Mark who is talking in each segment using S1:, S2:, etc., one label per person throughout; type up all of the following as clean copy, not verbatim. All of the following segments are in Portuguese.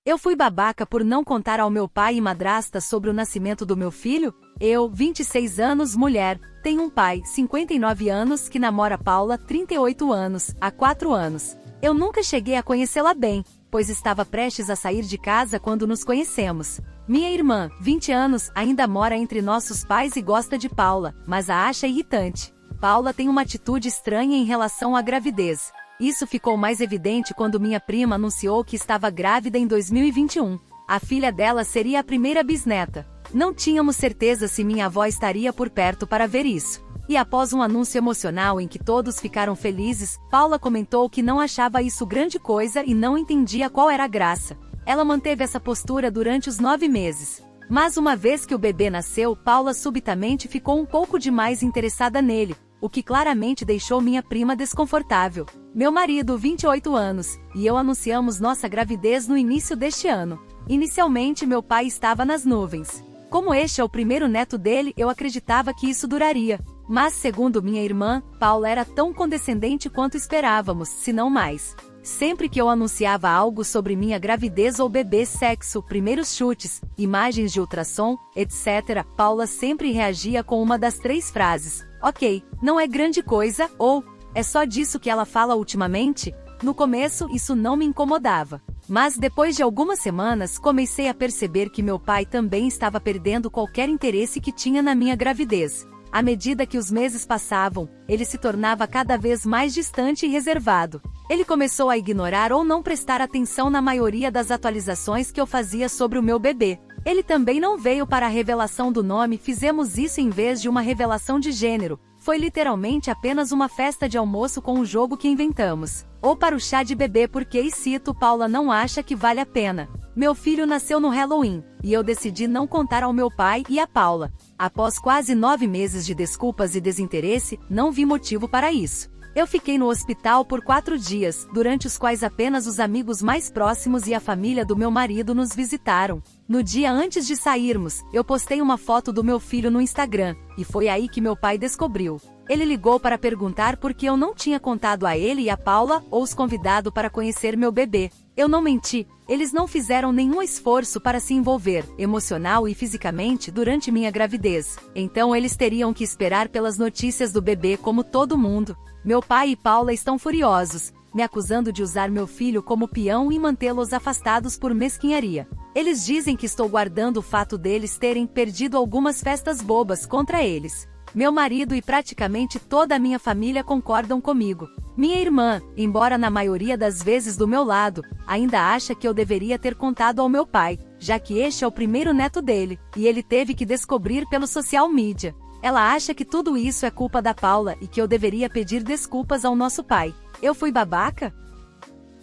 S1: Eu fui babaca por não contar ao meu pai e madrasta sobre o nascimento do meu filho? Eu, 26 anos, mulher, tenho um pai, 59 anos, que namora Paula, 38 anos, há 4 anos. Eu nunca cheguei a conhecê-la bem, pois estava prestes a sair de casa quando nos conhecemos. Minha irmã, 20 anos, ainda mora entre nossos pais e gosta de Paula, mas a acha irritante. Paula tem uma atitude estranha em relação à gravidez. Isso ficou mais evidente quando minha prima anunciou que estava grávida em 2021. A filha dela seria a primeira bisneta. Não tínhamos certeza se minha avó estaria por perto para ver isso. E após um anúncio emocional em que todos ficaram felizes, Paula comentou que não achava isso grande coisa e não entendia qual era a graça. Ela manteve essa postura durante os 9 meses. Mas uma vez que o bebê nasceu, Paula subitamente ficou um pouco demais interessada nele, o que claramente deixou minha prima desconfortável. Meu marido, 28 anos, e eu anunciamos nossa gravidez no início deste ano. Inicialmente meu pai estava nas nuvens. Como este é o primeiro neto dele, eu acreditava que isso duraria. Mas segundo minha irmã, Paula era tão condescendente quanto esperávamos, se não mais. Sempre que eu anunciava algo sobre minha gravidez ou bebê, sexo, primeiros chutes, imagens de ultrassom, etc., Paula sempre reagia com uma das 3 frases: ok, não é grande coisa, ou é só disso que ela fala ultimamente? No começo isso não me incomodava. Mas depois de algumas semanas comecei a perceber que meu pai também estava perdendo qualquer interesse que tinha na minha gravidez. À medida que os meses passavam, ele se tornava cada vez mais distante e reservado. Ele começou a ignorar ou não prestar atenção na maioria das atualizações que eu fazia sobre o meu bebê. Ele também não veio para a revelação do nome, fizemos isso em vez de uma revelação de gênero. Foi literalmente apenas uma festa de almoço com um jogo que inventamos. Ou para o chá de bebê porque, e cito, Paula não acha que vale a pena. Meu filho nasceu no Halloween, e eu decidi não contar ao meu pai e a Paula. Após quase 9 meses de desculpas e desinteresse, não vi motivo para isso. Eu fiquei no hospital por 4 dias, durante os quais apenas os amigos mais próximos e a família do meu marido nos visitaram. No dia antes de sairmos, eu postei uma foto do meu filho no Instagram, e foi aí que meu pai descobriu. Ele ligou para perguntar por que eu não tinha contado a ele e a Paula, ou os convidado para conhecer meu bebê. Eu não menti, eles não fizeram nenhum esforço para se envolver, emocional e fisicamente, durante minha gravidez. Então eles teriam que esperar pelas notícias do bebê como todo mundo. Meu pai e Paula estão furiosos, me acusando de usar meu filho como peão e mantê-los afastados por mesquinharia. Eles dizem que estou guardando o fato deles terem perdido algumas festas bobas contra eles. Meu marido e praticamente toda a minha família concordam comigo. Minha irmã, embora na maioria das vezes do meu lado, ainda acha que eu deveria ter contado ao meu pai, já que este é o primeiro neto dele, e ele teve que descobrir pelo social media. Ela acha que tudo isso é culpa da Paula e que eu deveria pedir desculpas ao nosso pai. Eu fui babaca?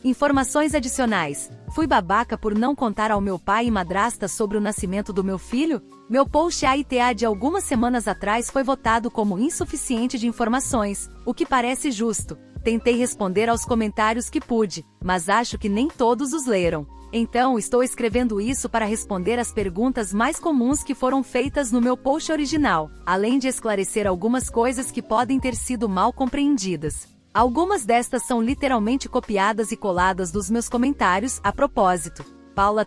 S1: Informações adicionais. Fui babaca por não contar ao meu pai e madrasta sobre o nascimento do meu filho? Meu post AITA de algumas semanas atrás foi votado como insuficiente de informações, o que parece justo. Tentei responder aos comentários que pude, mas acho que nem todos os leram. Então estou escrevendo isso para responder às perguntas mais comuns que foram feitas no meu post original, além de esclarecer algumas coisas que podem ter sido mal compreendidas. Algumas destas são literalmente copiadas e coladas dos meus comentários, a propósito. Paula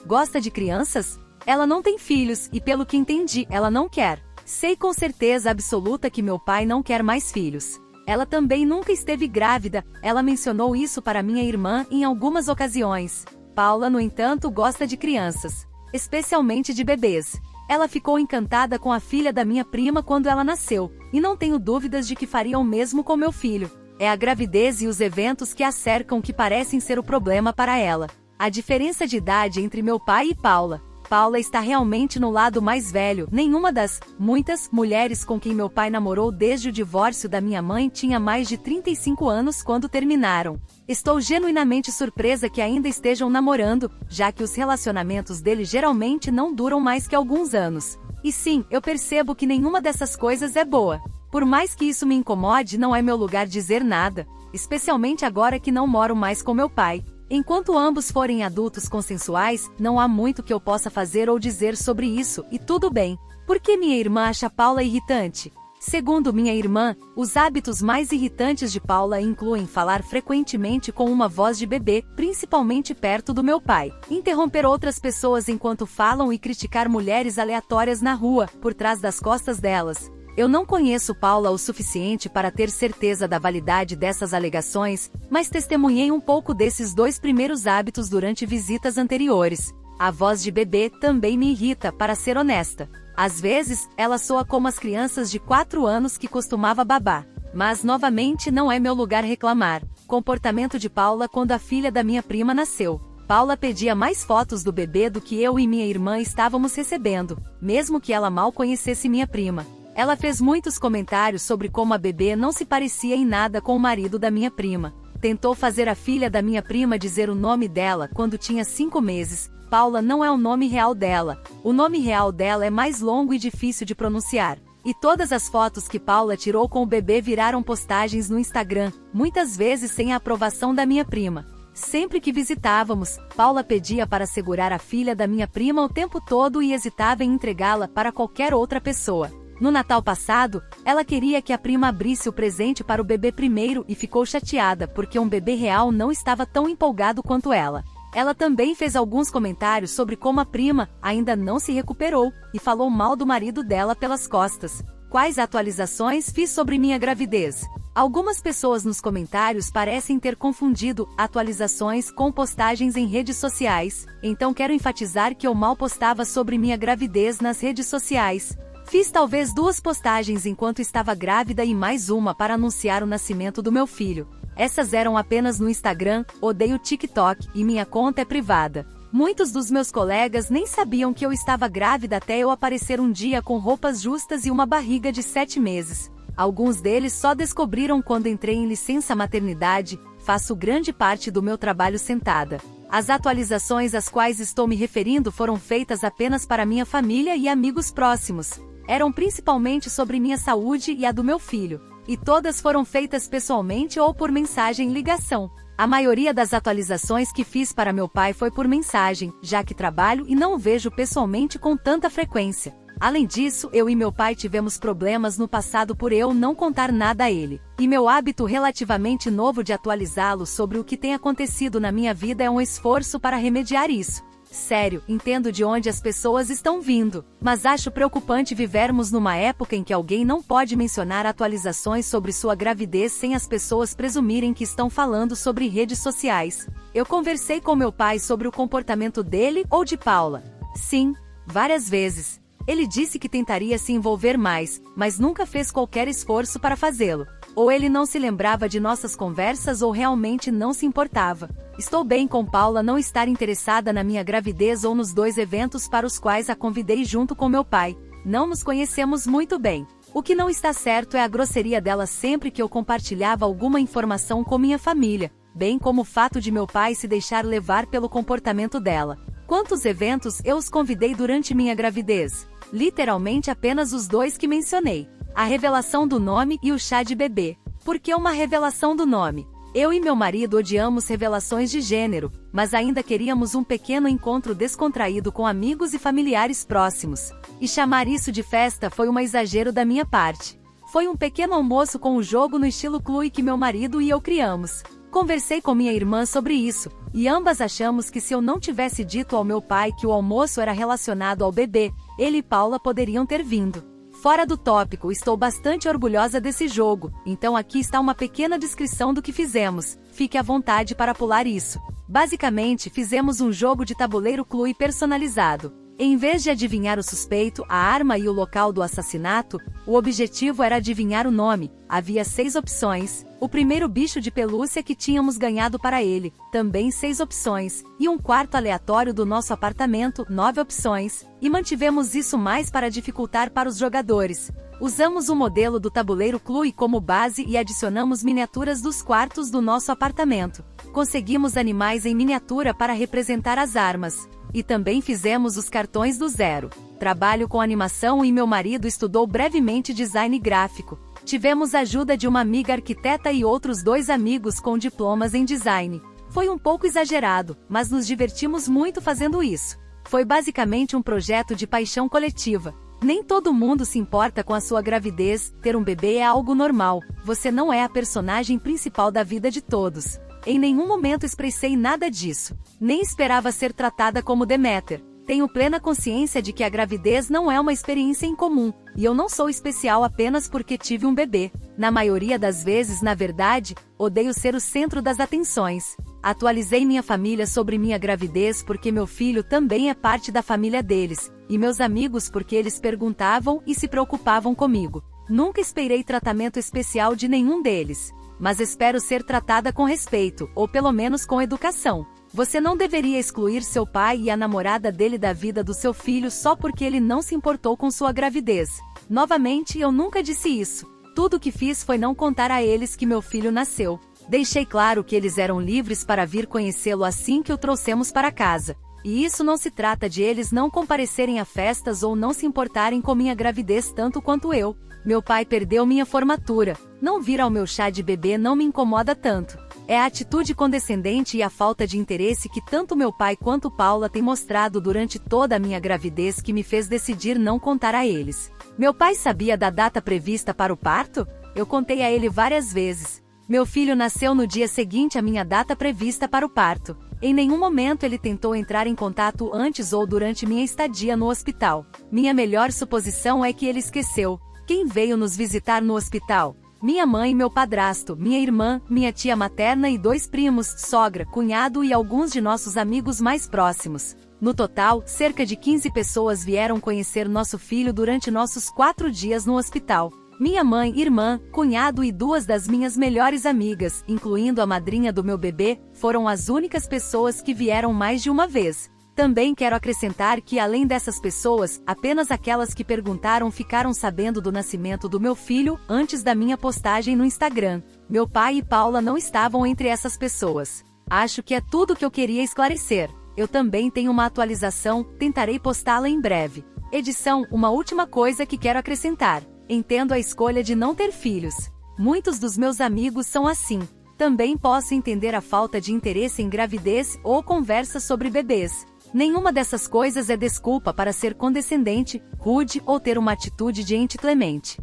S1: gosta de crianças? Ela não tem filhos e, pelo que entendi, ela não quer. Sei com certeza absoluta que meu pai não quer mais filhos. Ela também nunca esteve grávida, ela mencionou isso para minha irmã em algumas ocasiões. Paula, no entanto, gosta de crianças, especialmente de bebês. Ela ficou encantada com a filha da minha prima quando ela nasceu, e não tenho dúvidas de que faria o mesmo com meu filho. É a gravidez e os eventos que a cercam que parecem ser o problema para ela. A diferença de idade entre meu pai e Paula. Paula está realmente no lado mais velho. Nenhuma das muitas mulheres com quem meu pai namorou desde o divórcio da minha mãe tinha mais de 35 anos quando terminaram. Estou genuinamente surpresa que ainda estejam namorando, já que os relacionamentos dele geralmente não duram mais que alguns anos. E sim, eu percebo que nenhuma dessas coisas é boa. Por mais que isso me incomode, não é meu lugar dizer nada, especialmente agora que não moro mais com meu pai. Enquanto ambos forem adultos consensuais, não há muito que eu possa fazer ou dizer sobre isso, e tudo bem. Por que minha irmã acha Paula irritante? Segundo minha irmã, os hábitos mais irritantes de Paula incluem falar frequentemente com uma voz de bebê, principalmente perto do meu pai, interromper outras pessoas enquanto falam e criticar mulheres aleatórias na rua, por trás das costas delas. Eu não conheço Paula o suficiente para ter certeza da validade dessas alegações, mas testemunhei um pouco desses dois primeiros hábitos durante visitas anteriores. A voz de bebê também me irrita, para ser honesta. Às vezes, ela soa como as crianças de 4 anos que costumava babar. Mas novamente não é meu lugar reclamar. Comportamento de Paula quando a filha da minha prima nasceu. Paula pedia mais fotos do bebê do que eu e minha irmã estávamos recebendo, mesmo que ela mal conhecesse minha prima. Ela fez muitos comentários sobre como a bebê não se parecia em nada com o marido da minha prima. Tentou fazer a filha da minha prima dizer o nome dela quando tinha 5 meses. Paula não é o nome real dela. O nome real dela é mais longo e difícil de pronunciar. E todas as fotos que Paula tirou com o bebê viraram postagens no Instagram, muitas vezes sem a aprovação da minha prima. Sempre que visitávamos, Paula pedia para segurar a filha da minha prima o tempo todo e hesitava em entregá-la para qualquer outra pessoa. No Natal passado, ela queria que a prima abrisse o presente para o bebê primeiro e ficou chateada porque um bebê real não estava tão empolgado quanto ela. Ela também fez alguns comentários sobre como a prima ainda não se recuperou e falou mal do marido dela pelas costas. Quais atualizações fiz sobre minha gravidez? Algumas pessoas nos comentários parecem ter confundido atualizações com postagens em redes sociais, então quero enfatizar que eu mal postava sobre minha gravidez nas redes sociais. Fiz talvez 2 postagens enquanto estava grávida e mais uma para anunciar o nascimento do meu filho. Essas eram apenas no Instagram, odeio TikTok e minha conta é privada. Muitos dos meus colegas nem sabiam que eu estava grávida até eu aparecer um dia com roupas justas e uma barriga de 7 meses. Alguns deles só descobriram quando entrei em licença maternidade. Faço grande parte do meu trabalho sentada. As atualizações às quais estou me referindo foram feitas apenas para minha família e amigos próximos. Eram principalmente sobre minha saúde e a do meu filho. E todas foram feitas pessoalmente ou por mensagem e ligação. A maioria das atualizações que fiz para meu pai foi por mensagem, já que trabalho e não o vejo pessoalmente com tanta frequência. Além disso, eu e meu pai tivemos problemas no passado por eu não contar nada a ele. E meu hábito relativamente novo de atualizá-lo sobre o que tem acontecido na minha vida é um esforço para remediar isso. Sério, entendo de onde as pessoas estão vindo, mas acho preocupante vivermos numa época em que alguém não pode mencionar atualizações sobre sua gravidez sem as pessoas presumirem que estão falando sobre redes sociais. Eu conversei com meu pai sobre o comportamento dele ou de Paula. Sim, várias vezes. Ele disse que tentaria se envolver mais, mas nunca fez qualquer esforço para fazê-lo. Ou ele não se lembrava de nossas conversas ou realmente não se importava. Estou bem com Paula não estar interessada na minha gravidez ou nos 2 eventos para os quais a convidei junto com meu pai. Não nos conhecemos muito bem. O que não está certo é a grosseria dela sempre que eu compartilhava alguma informação com minha família, bem como o fato de meu pai se deixar levar pelo comportamento dela. Quantos eventos eu os convidei durante minha gravidez? Literalmente apenas os 2 que mencionei. A revelação do nome e o chá de bebê. Por que uma revelação do nome? Eu e meu marido odiamos revelações de gênero, mas ainda queríamos um pequeno encontro descontraído com amigos e familiares próximos. E chamar isso de festa foi um exagero da minha parte. Foi um pequeno almoço com o jogo no estilo Clue que meu marido e eu criamos. Conversei com minha irmã sobre isso, e ambas achamos que se eu não tivesse dito ao meu pai que o almoço era relacionado ao bebê, ele e Paula poderiam ter vindo. Fora do tópico, estou bastante orgulhosa desse jogo, então aqui está uma pequena descrição do que fizemos. Fique à vontade para pular isso. Basicamente, fizemos um jogo de tabuleiro Clue personalizado. Em vez de adivinhar o suspeito, a arma e o local do assassinato, o objetivo era adivinhar o nome. Havia 6 opções. O primeiro bicho de pelúcia que tínhamos ganhado para ele, também 6 opções. E um quarto aleatório do nosso apartamento, 9 opções. E mantivemos isso mais para dificultar para os jogadores. Usamos o modelo do tabuleiro Clue como base e adicionamos miniaturas dos quartos do nosso apartamento. Conseguimos animais em miniatura para representar as armas. E também fizemos os cartões do zero. Trabalho com animação e meu marido estudou brevemente design gráfico. Tivemos a ajuda de uma amiga arquiteta e outros 2 amigos com diplomas em design. Foi um pouco exagerado, mas nos divertimos muito fazendo isso. Foi basicamente um projeto de paixão coletiva. Nem todo mundo se importa com a sua gravidez, ter um bebê é algo normal, você não é a personagem principal da vida de todos. Em nenhum momento expressei nada disso. Nem esperava ser tratada como Deméter. Tenho plena consciência de que a gravidez não é uma experiência incomum, e eu não sou especial apenas porque tive um bebê. Na maioria das vezes, na verdade, odeio ser o centro das atenções. Atualizei minha família sobre minha gravidez porque meu filho também é parte da família deles, e meus amigos porque eles perguntavam e se preocupavam comigo. Nunca esperei tratamento especial de nenhum deles, mas espero ser tratada com respeito, ou pelo menos com educação. Você não deveria excluir seu pai e a namorada dele da vida do seu filho só porque ele não se importou com sua gravidez. Novamente, eu nunca disse isso. Tudo o que fiz foi não contar a eles que meu filho nasceu. Deixei claro que eles eram livres para vir conhecê-lo assim que o trouxemos para casa. E isso não se trata de eles não comparecerem a festas ou não se importarem com minha gravidez tanto quanto eu. Meu pai perdeu minha formatura. Não vir ao meu chá de bebê não me incomoda tanto. É a atitude condescendente e a falta de interesse que tanto meu pai quanto Paula têm mostrado durante toda a minha gravidez que me fez decidir não contar a eles. Meu pai sabia da data prevista para o parto? Eu contei a ele várias vezes. Meu filho nasceu no dia seguinte à minha data prevista para o parto. Em nenhum momento ele tentou entrar em contato antes ou durante minha estadia no hospital. Minha melhor suposição é que ele esqueceu. Quem veio nos visitar no hospital? Minha mãe e meu padrasto, minha irmã, minha tia materna e 2 primos, sogra, cunhado e alguns de nossos amigos mais próximos. No total, cerca de 15 pessoas vieram conhecer nosso filho durante nossos 4 dias no hospital. Minha mãe, irmã, cunhado e 2 das minhas melhores amigas, incluindo a madrinha do meu bebê, foram as únicas pessoas que vieram mais de uma vez. Também quero acrescentar que, além dessas pessoas, apenas aquelas que perguntaram ficaram sabendo do nascimento do meu filho antes da minha postagem no Instagram. Meu pai e Paula não estavam entre essas pessoas. Acho que é tudo que eu queria esclarecer. Eu também tenho uma atualização, tentarei postá-la em breve. Edição, uma última coisa que quero acrescentar. Entendo a escolha de não ter filhos. Muitos dos meus amigos são assim. Também posso entender a falta de interesse em gravidez ou conversa sobre bebês. Nenhuma dessas coisas é desculpa para ser condescendente, rude ou ter uma atitude de ente clemente.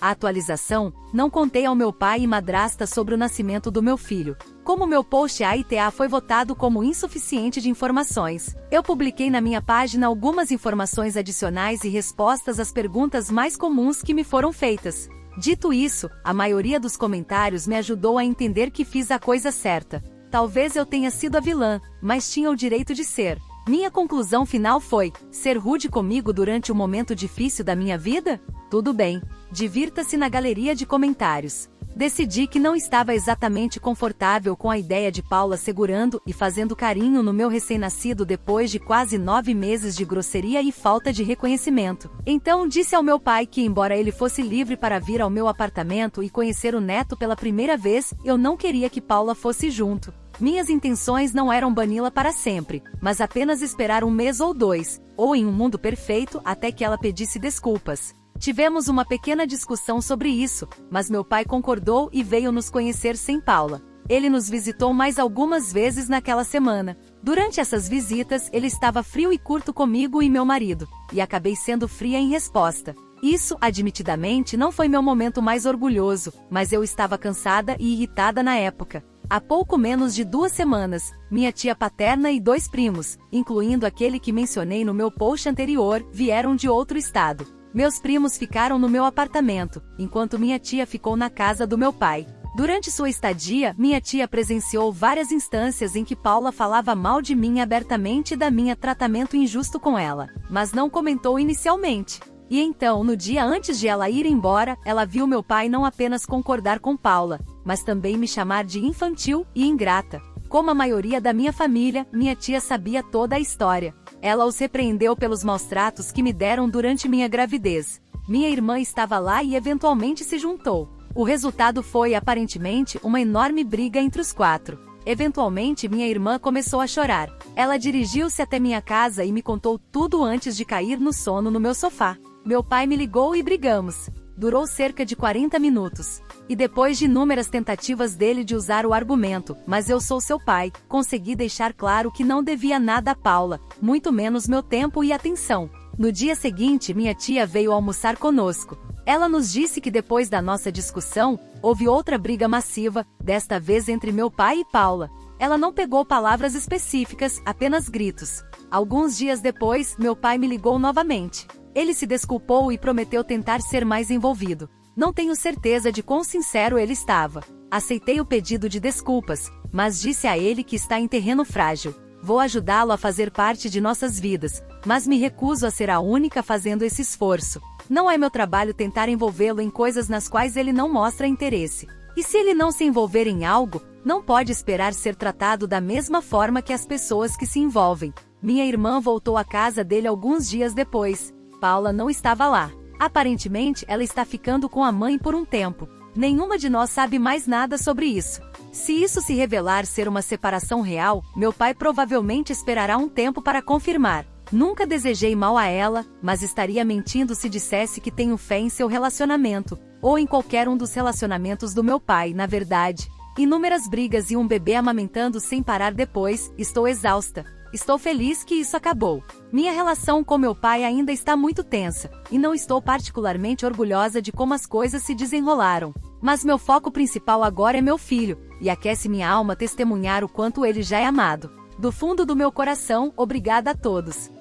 S1: A atualização, não contei ao meu pai e madrasta sobre o nascimento do meu filho. Como meu post AITA foi votado como insuficiente de informações, eu publiquei na minha página algumas informações adicionais e respostas às perguntas mais comuns que me foram feitas. Dito isso, a maioria dos comentários me ajudou a entender que fiz a coisa certa. Talvez eu tenha sido a vilã, mas tinha o direito de ser. Minha conclusão final foi: ser rude comigo durante um momento difícil da minha vida? Tudo bem. Divirta-se na galeria de comentários. Decidi que não estava exatamente confortável com a ideia de Paula segurando e fazendo carinho no meu recém-nascido depois de quase 9 meses de grosseria e falta de reconhecimento. Então disse ao meu pai que, embora ele fosse livre para vir ao meu apartamento e conhecer o neto pela primeira vez, eu não queria que Paula fosse junto. Minhas intenções não eram bani-la para sempre, mas apenas esperar 1 mês ou 2, ou em um mundo perfeito, até que ela pedisse desculpas. Tivemos uma pequena discussão sobre isso, mas meu pai concordou e veio nos conhecer sem Paula. Ele nos visitou mais algumas vezes naquela semana. Durante essas visitas, ele estava frio e curto comigo e meu marido, e acabei sendo fria em resposta. Isso, admitidamente, não foi meu momento mais orgulhoso, mas eu estava cansada e irritada na época. Há pouco menos de 2 semanas, minha tia paterna e 2 primos, incluindo aquele que mencionei no meu post anterior, vieram de outro estado. Meus primos ficaram no meu apartamento, enquanto minha tia ficou na casa do meu pai. Durante sua estadia, minha tia presenciou várias instâncias em que Paula falava mal de mim abertamente e da minha tratamento injusto com ela, mas não comentou inicialmente. E então, no dia antes de ela ir embora, ela viu meu pai não apenas concordar com Paula, mas também me chamar de infantil e ingrata. Como a maioria da minha família, minha tia sabia toda a história. Ela os repreendeu pelos maus-tratos que me deram durante minha gravidez. Minha irmã estava lá e eventualmente se juntou. O resultado foi, aparentemente, uma enorme briga entre os 4. Eventualmente, minha irmã começou a chorar. Ela dirigiu-se até minha casa e me contou tudo antes de cair no sono no meu sofá. Meu pai me ligou e brigamos. Durou cerca de 40 minutos. E depois de inúmeras tentativas dele de usar o argumento, mas eu sou seu pai, consegui deixar claro que não devia nada a Paula, muito menos meu tempo e atenção. No dia seguinte, minha tia veio almoçar conosco. Ela nos disse que depois da nossa discussão, houve outra briga massiva, desta vez entre meu pai e Paula. Ela não pegou palavras específicas, apenas gritos. Alguns dias depois, meu pai me ligou novamente. Ele se desculpou e prometeu tentar ser mais envolvido. Não tenho certeza de quão sincero ele estava. Aceitei o pedido de desculpas, mas disse a ele que está em terreno frágil. Vou ajudá-lo a fazer parte de nossas vidas, mas me recuso a ser a única fazendo esse esforço. Não é meu trabalho tentar envolvê-lo em coisas nas quais ele não mostra interesse. E se ele não se envolver em algo, não pode esperar ser tratado da mesma forma que as pessoas que se envolvem. Minha irmã voltou à casa dele alguns dias depois. Paula não estava lá. Aparentemente, ela está ficando com a mãe por um tempo. Nenhuma de nós sabe mais nada sobre isso. Se isso se revelar ser uma separação real, meu pai provavelmente esperará um tempo para confirmar. Nunca desejei mal a ela, mas estaria mentindo se dissesse que tenho fé em seu relacionamento, ou em qualquer um dos relacionamentos do meu pai. Na verdade, inúmeras brigas e um bebê amamentando sem parar depois, estou exausta. Estou feliz que isso acabou. Minha relação com meu pai ainda está muito tensa, e não estou particularmente orgulhosa de como as coisas se desenrolaram. Mas meu foco principal agora é meu filho, e aquece minha alma testemunhar o quanto ele já é amado. Do fundo do meu coração, obrigada a todos.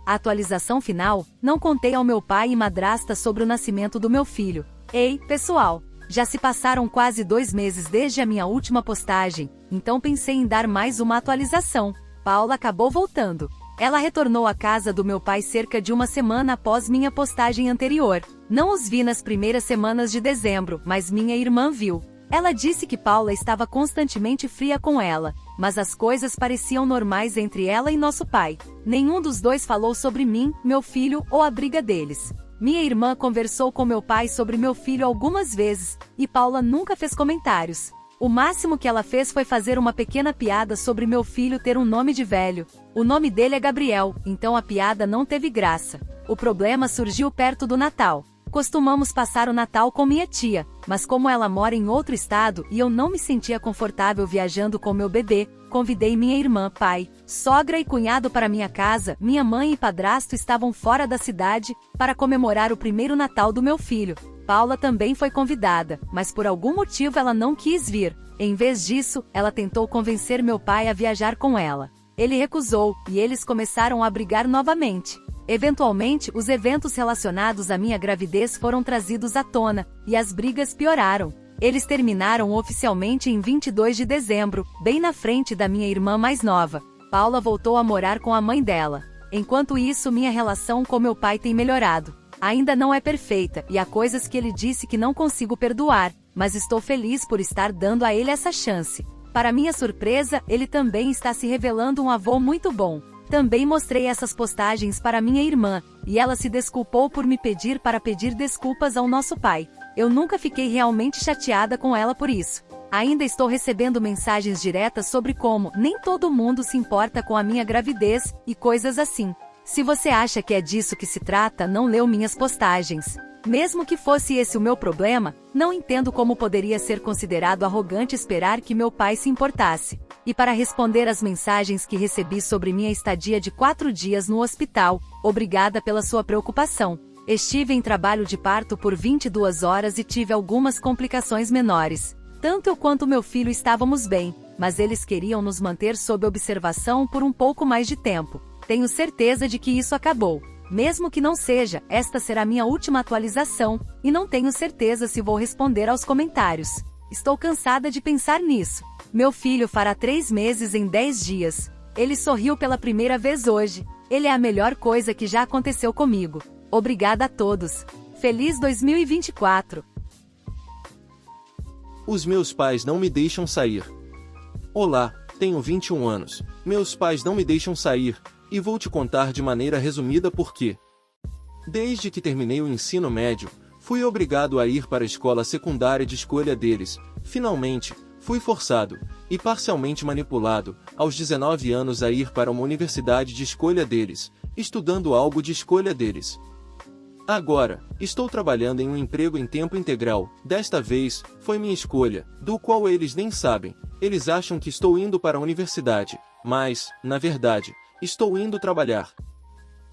S1: A atualização final: não contei ao meu pai e madrasta sobre o nascimento do meu filho. Ei, pessoal! Já se passaram quase 2 meses desde a minha última postagem, então pensei em dar mais uma atualização. Paula acabou voltando. Ela retornou à casa do meu pai cerca de uma semana após minha postagem anterior. Não os vi nas primeiras semanas de dezembro, mas minha irmã viu. Ela disse que Paula estava constantemente fria com ela, mas as coisas pareciam normais entre ela e nosso pai. Nenhum dos dois falou sobre mim, meu filho ou a briga deles. Minha irmã conversou com meu pai sobre meu filho algumas vezes, e Paula nunca fez comentários. O máximo que ela fez foi fazer uma pequena piada sobre meu filho ter um nome de velho. O nome dele é Gabriel, então a piada não teve graça. O problema surgiu perto do Natal. Costumamos passar o Natal com minha tia, mas como ela mora em outro estado e eu não me sentia confortável viajando com meu bebê, convidei minha irmã, pai, sogra e cunhado para minha casa. Minha mãe e padrasto estavam fora da cidade para comemorar o primeiro Natal do meu filho. Paula também foi convidada, mas por algum motivo ela não quis vir. Em vez disso, ela tentou convencer meu pai a viajar com ela. Ele recusou, e eles começaram a brigar novamente. Eventualmente, os eventos relacionados à minha gravidez foram trazidos à tona, e as brigas pioraram. Eles terminaram oficialmente em 22 de dezembro, bem na frente da minha irmã mais nova. Paula voltou a morar com a mãe dela. Enquanto isso, minha relação com meu pai tem melhorado. Ainda não é perfeita, e há coisas que ele disse que não consigo perdoar, mas estou feliz por estar dando a ele essa chance. Para minha surpresa, ele também está se revelando um avô muito bom. Também mostrei essas postagens para minha irmã, e ela se desculpou por me pedir para pedir desculpas ao nosso pai. Eu nunca fiquei realmente chateada com ela por isso. Ainda estou recebendo mensagens diretas sobre como nem todo mundo se importa com a minha gravidez, e coisas assim. Se você acha que é disso que se trata, não leu minhas postagens. Mesmo que fosse esse o meu problema, não entendo como poderia ser considerado arrogante esperar que meu pai se importasse. E para responder às mensagens que recebi sobre minha estadia de 4 dias no hospital, obrigada pela sua preocupação. Estive em trabalho de parto por 22 horas e tive algumas complicações menores. Tanto eu quanto meu filho estávamos bem, mas eles queriam nos manter sob observação por um pouco mais de tempo. Tenho certeza de que isso acabou. Mesmo que não seja, esta será minha última atualização, e não tenho certeza se vou responder aos comentários. Estou cansada de pensar nisso. Meu filho fará 3 meses em 10 dias. Ele sorriu pela primeira vez hoje. Ele é a melhor coisa que já aconteceu comigo. Obrigada a todos. Feliz 2024.
S2: Os meus pais não me deixam sair. Olá, tenho 21 anos. Meus pais não me deixam sair. E vou te contar de maneira resumida por quê. Desde que terminei o ensino médio, fui obrigado a ir para a escola secundária de escolha deles. Finalmente, fui forçado, e parcialmente manipulado, aos 19 anos a ir para uma universidade de escolha deles, estudando algo de escolha deles. Agora, estou trabalhando em um emprego em tempo integral. Desta vez, foi minha escolha, do qual eles nem sabem. Eles acham que estou indo para a universidade, mas, na verdade, estou indo trabalhar.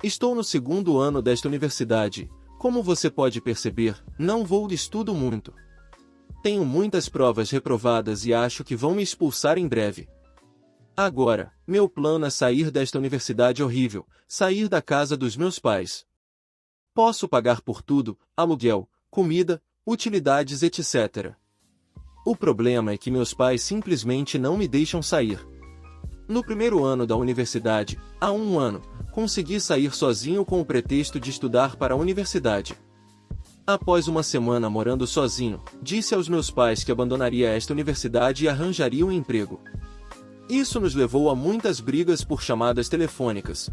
S2: Estou no segundo ano desta universidade. Como você pode perceber, não vou de estudo muito. Tenho muitas provas reprovadas e acho que vão me expulsar em breve. Agora, meu plano é sair desta universidade horrível, sair da casa dos meus pais. Posso pagar por tudo, aluguel, comida, utilidades, etc. O problema é que meus pais simplesmente não me deixam sair. No primeiro ano da universidade, há um ano, consegui sair sozinho com o pretexto de estudar para a universidade. Após uma semana morando sozinho, disse aos meus pais que abandonaria esta universidade e arranjaria um emprego. Isso nos levou a muitas brigas por chamadas telefônicas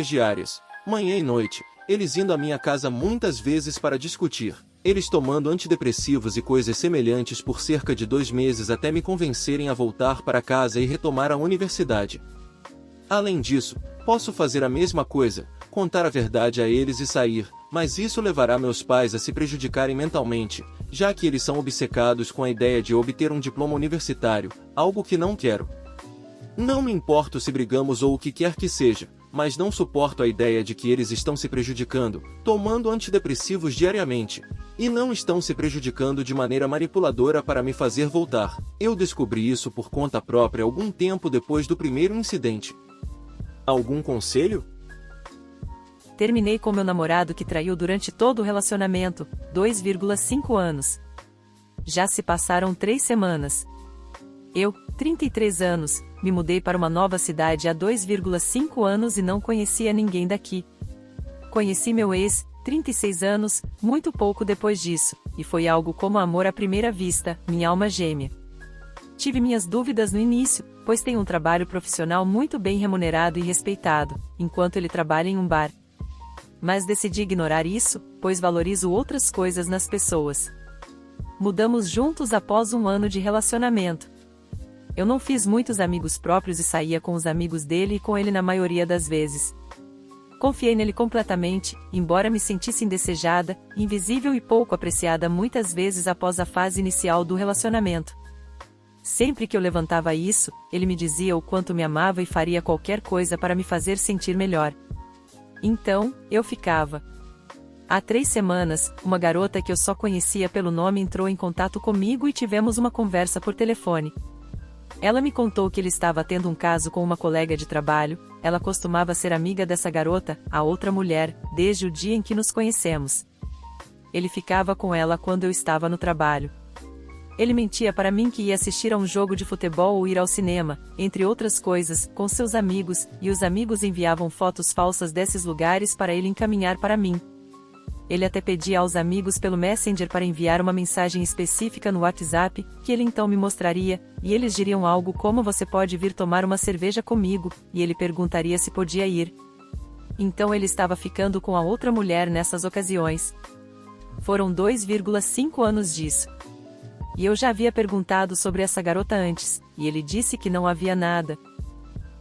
S2: diárias, manhã e noite, eles indo à minha casa muitas vezes para discutir, eles tomando antidepressivos e coisas semelhantes por cerca de 2 meses até me convencerem a voltar para casa e retomar a universidade. Além disso, posso fazer a mesma coisa, contar a verdade a eles e sair, mas isso levará meus pais a se prejudicarem mentalmente, já que eles são obcecados com a ideia de obter um diploma universitário, algo que não quero. Não me importo se brigamos ou o que quer que seja, mas não suporto a ideia de que eles estão se prejudicando, tomando antidepressivos diariamente, e não estão se prejudicando de maneira manipuladora para me fazer voltar. Eu descobri isso por conta própria algum tempo depois do primeiro incidente. Algum conselho?
S1: Terminei com meu namorado que traiu durante todo o relacionamento, 2,5 anos. Já se passaram 3 semanas. Eu, 33 anos, me mudei para uma nova cidade há 2,5 anos e não conhecia ninguém daqui. Conheci meu ex, 36 anos, muito pouco depois disso, e foi algo como amor à primeira vista, minha alma gêmea. Tive minhas dúvidas no início, pois tenho um trabalho profissional muito bem remunerado e respeitado, enquanto ele trabalha em um bar. Mas decidi ignorar isso, pois valorizo outras coisas nas pessoas. Mudamos juntos após um ano de relacionamento. Eu não fiz muitos amigos próprios e saía com os amigos dele e com ele na maioria das vezes. Confiei nele completamente, embora me sentisse indesejada, invisível e pouco apreciada muitas vezes após a fase inicial do relacionamento. Sempre que eu levantava isso, ele me dizia o quanto me amava e faria qualquer coisa para me fazer sentir melhor. Então, eu ficava. Há 3 semanas, uma garota que eu só conhecia pelo nome entrou em contato comigo e tivemos uma conversa por telefone. Ela me contou que ele estava tendo um caso com uma colega de trabalho, ela costumava ser amiga dessa garota, a outra mulher, desde o dia em que nos conhecemos. Ele ficava com ela quando eu estava no trabalho. Ele mentia para mim que ia assistir a um jogo de futebol ou ir ao cinema, entre outras coisas, com seus amigos, e os amigos enviavam fotos falsas desses lugares para ele encaminhar para mim. Ele até pedia aos amigos pelo Messenger para enviar uma mensagem específica no WhatsApp, que ele então me mostraria, e eles diriam algo como "você pode vir tomar uma cerveja comigo", e ele perguntaria se podia ir. Então ele estava ficando com a outra mulher nessas ocasiões. Foram 2,5 anos disso. E eu já havia perguntado sobre essa garota antes, e ele disse que não havia nada.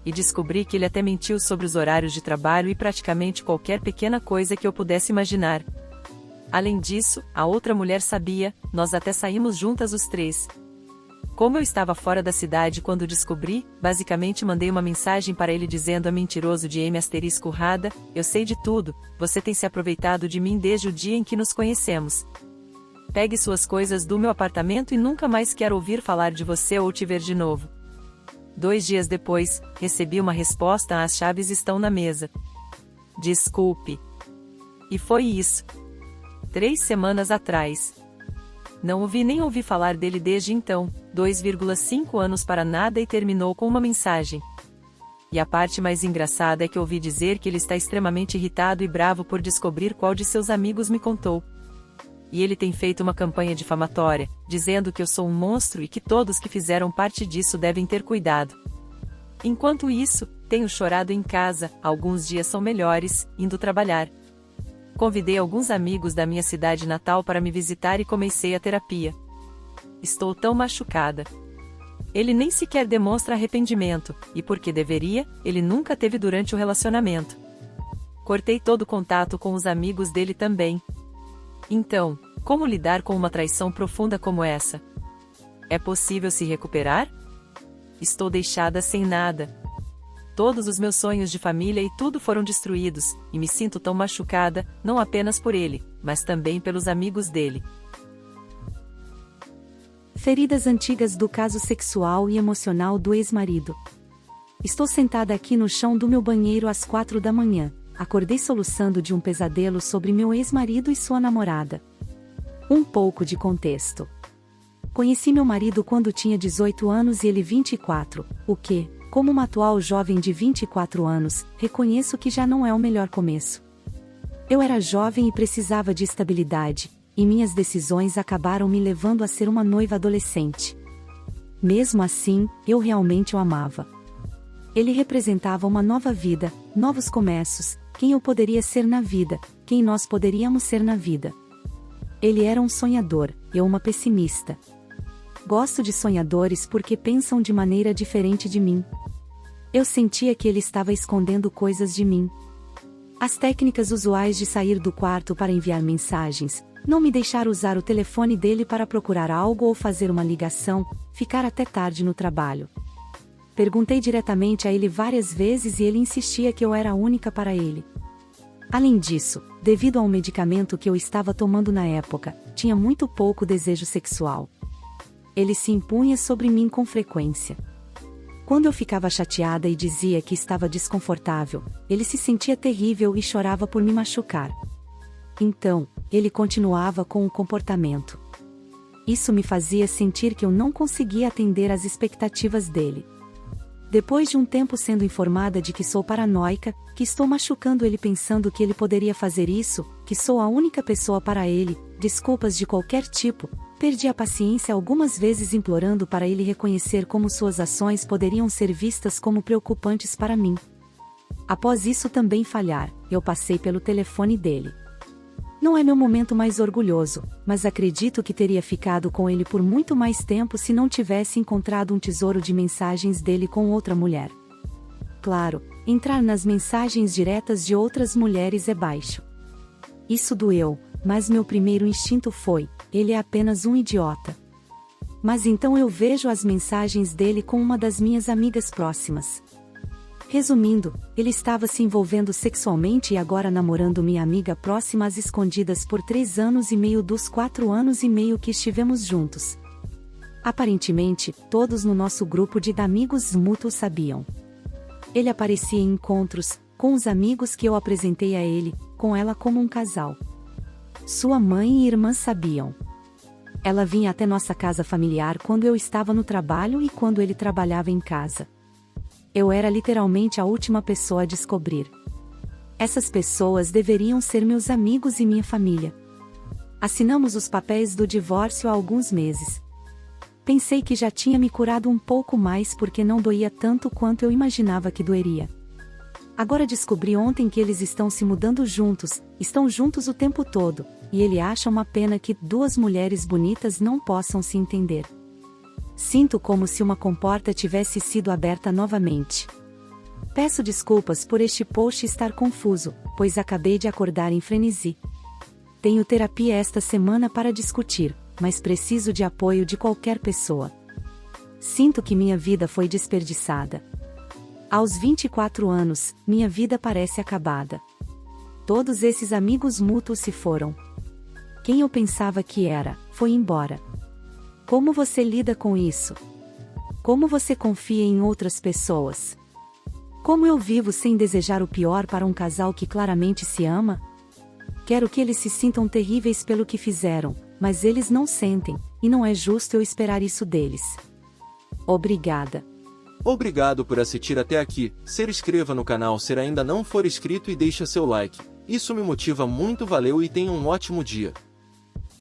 S1: E descobri que ele até mentiu sobre os horários de trabalho e praticamente qualquer pequena coisa que eu pudesse imaginar. Além disso, a outra mulher sabia, nós até saímos juntas os 3. Como eu estava fora da cidade quando descobri, basicamente mandei uma mensagem para ele dizendo a mentiroso de M***rada, eu sei de tudo, você tem se aproveitado de mim desde o dia em que nos conhecemos. Pegue suas coisas do meu apartamento e nunca mais quero ouvir falar de você ou te ver de novo. 2 dias depois, recebi uma resposta: as chaves estão na mesa. Desculpe. E foi isso. 3 semanas atrás. Não ouvi nem ouvi falar dele desde então, 2,5 anos para nada, e terminou com uma mensagem. E a parte mais engraçada é que ouvi dizer que ele está extremamente irritado e bravo por descobrir qual de seus amigos me contou. E ele tem feito uma campanha difamatória, dizendo que eu sou um monstro e que todos que fizeram parte disso devem ter cuidado. Enquanto isso, tenho chorado em casa, alguns dias são melhores, indo trabalhar. Convidei alguns amigos da minha cidade natal para me visitar e comecei a terapia. Estou tão machucada. Ele nem sequer demonstra arrependimento, e porque deveria, ele nunca teve durante o relacionamento. Cortei todo o contato com os amigos dele também. Então, como lidar com uma traição profunda como essa? É possível se recuperar? Estou deixada sem nada.
S3: todos os meus sonhos de família e tudo foram destruídos, e me sinto tão machucada, não apenas por ele, mas também pelos amigos dele.
S1: Feridas antigas do caso sexual e emocional do ex-marido. Estou sentada aqui no chão do meu banheiro às 4 da manhã. Acordei soluçando de um pesadelo sobre meu ex-marido e sua namorada. Um pouco de contexto. Conheci meu marido quando tinha 18 anos e ele 24, o que, como uma atual jovem de 24 anos, reconheço que já não é o melhor começo. Eu era jovem e precisava de estabilidade, e minhas decisões acabaram me levando a ser uma noiva adolescente. Mesmo assim, eu realmente o amava. Ele representava uma nova vida, novos começos, quem eu poderia ser na vida, quem nós poderíamos ser na vida. Ele era um sonhador, eu uma pessimista. Gosto de sonhadores porque pensam de maneira diferente de mim. Eu sentia que ele estava escondendo coisas de mim. As técnicas usuais de sair do quarto para enviar mensagens, não me deixar usar o telefone dele para procurar algo ou fazer uma ligação, ficar até tarde no trabalho. Perguntei diretamente a ele várias vezes e ele insistia que eu era a única para ele. Além disso, devido a um medicamento que eu estava tomando na época, tinha muito pouco desejo sexual. Ele se impunha sobre mim com frequência. Quando eu ficava chateada e dizia que estava desconfortável, ele se sentia terrível e chorava por me machucar. Então, ele continuava com o comportamento. Isso me fazia sentir que eu não conseguia atender às expectativas dele. Depois de um tempo sendo informada de que sou paranoica, que estou machucando ele pensando que ele poderia fazer isso, que sou a única pessoa para ele, desculpas de qualquer tipo, perdi a paciência algumas vezes implorando para ele reconhecer como suas ações poderiam ser vistas como preocupantes para mim. Após isso também falhar, eu passei pelo telefone dele. Não é meu momento mais orgulhoso, mas acredito que teria ficado com ele por muito mais tempo se não tivesse encontrado um tesouro de mensagens dele com outra mulher. Claro, entrar nas mensagens diretas de outras mulheres é baixo. Isso doeu, mas meu primeiro instinto foi: ele é apenas um idiota. Mas então eu vejo as mensagens dele com uma das minhas amigas próximas. Resumindo, ele estava se envolvendo sexualmente e agora namorando minha amiga próxima às escondidas por 3 anos e meio dos 4 anos e meio que estivemos juntos. Aparentemente, todos no nosso grupo de amigos mútuos sabiam. Ele aparecia em encontros, com os amigos que eu apresentei a ele, com ela como um casal. Sua mãe e irmãs sabiam. Ela vinha até nossa casa familiar quando eu estava no trabalho e quando ele trabalhava em casa. Eu era literalmente a última pessoa a descobrir. Essas pessoas deveriam ser meus amigos e minha família. Assinamos os papéis do divórcio há alguns meses. Pensei que já tinha me curado um pouco mais porque não doía tanto quanto eu imaginava que doeria. Agora descobri ontem que eles estão se mudando juntos, estão juntos o tempo todo, e ele acha uma pena que 2 mulheres bonitas não possam se entender. Sinto como se uma comporta tivesse sido aberta novamente. Peço desculpas por este post estar confuso, pois acabei de acordar em frenesi. Tenho terapia esta semana para discutir, mas preciso de apoio de qualquer pessoa. Sinto que minha vida foi desperdiçada. Aos 24 anos, minha vida parece acabada. Todos esses amigos mútuos se foram. Quem eu pensava que era, foi embora. Como você lida com isso? Como você confia em outras pessoas? Como eu vivo sem desejar o pior para um casal que claramente se ama? Quero que eles se sintam terríveis pelo que fizeram, mas eles não sentem, e não é justo eu esperar isso deles. Obrigada.
S2: Obrigado por assistir até aqui. Se inscreva no canal se ainda não for inscrito e deixa seu like. Isso me motiva muito. Valeu e tenha um ótimo dia.